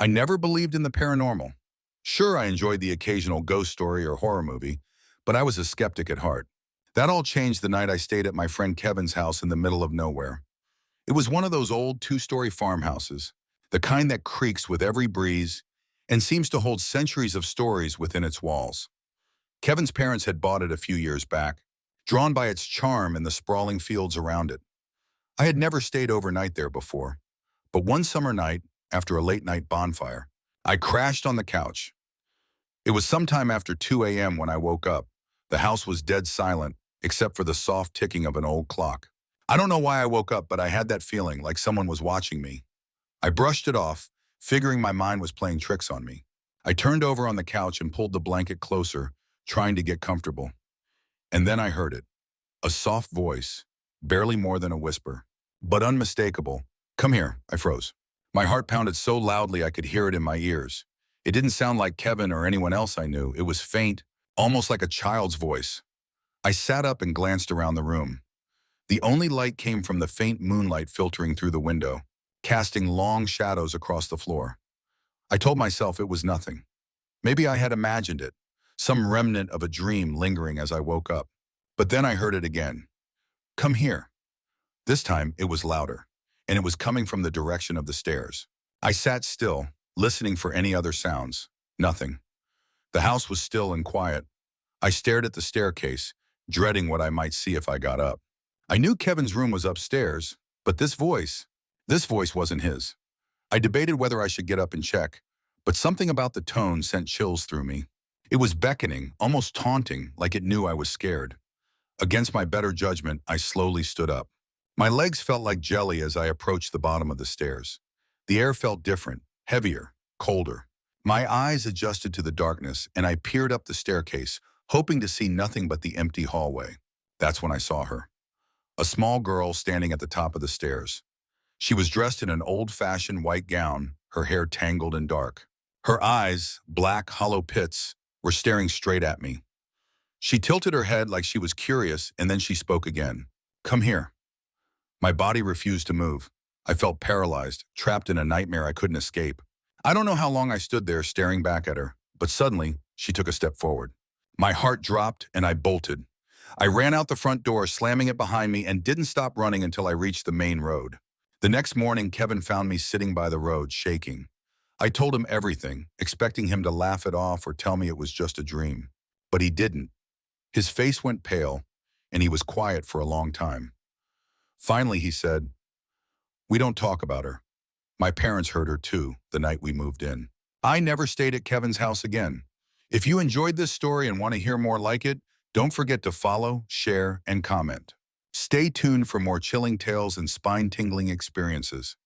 I never believed in the paranormal. Sure, I enjoyed the occasional ghost story or horror movie, but I was a skeptic at heart. That all changed the night I stayed at my friend Kevin's house in the middle of nowhere. It was one of those old two-story farmhouses, the kind that creaks with every breeze and seems to hold centuries of stories within its walls. Kevin's parents had bought it a few years back, drawn by its charm and the sprawling fields around it. I had never stayed overnight there before, but one summer night, after a late-night bonfire, I crashed on the couch. It was sometime after 2 a.m. when I woke up. The house was dead silent, except for the soft ticking of an old clock. I don't know why I woke up, but I had that feeling like someone was watching me. I brushed it off, figuring my mind was playing tricks on me. I turned over on the couch and pulled the blanket closer, trying to get comfortable. And then I heard it. A soft voice, barely more than a whisper, but unmistakable. "Come here," I froze. My heart pounded so loudly I could hear it in my ears. It didn't sound like Kevin or anyone else I knew. It was faint, almost like a child's voice. I sat up and glanced around the room. The only light came from the faint moonlight filtering through the window, casting long shadows across the floor. I told myself it was nothing. Maybe I had imagined it, some remnant of a dream lingering as I woke up. But then I heard it again. "Come here." This time it was louder, and it was coming from the direction of the stairs. I sat still, listening for any other sounds. Nothing. The house was still and quiet. I stared at the staircase, dreading what I might see if I got up. I knew Kevin's room was upstairs, but this voice wasn't his. I debated whether I should get up and check, but something about the tone sent chills through me. It was beckoning, almost taunting, like it knew I was scared. Against my better judgment, I slowly stood up. My legs felt like jelly as I approached the bottom of the stairs. The air felt different, heavier, colder. My eyes adjusted to the darkness, and I peered up the staircase, hoping to see nothing but the empty hallway. That's when I saw her. A small girl standing at the top of the stairs. She was dressed in an old-fashioned white gown, her hair tangled and dark. Her eyes, black, hollow pits, were staring straight at me. She tilted her head like she was curious, and then she spoke again. "Come here." My body refused to move. I felt paralyzed, trapped in a nightmare I couldn't escape. I don't know how long I stood there staring back at her, but suddenly, she took a step forward. My heart dropped, and I bolted. I ran out the front door, slamming it behind me, and didn't stop running until I reached the main road. The next morning, Kevin found me sitting by the road, shaking. I told him everything, expecting him to laugh it off or tell me it was just a dream. But he didn't. His face went pale, and he was quiet for a long time. Finally, he said, "We don't talk about her. My parents heard her too, the night we moved in." I never stayed at Kevin's house again. If you enjoyed this story and want to hear more like it, don't forget to follow, share, and comment. Stay tuned for more chilling tales and spine-tingling experiences.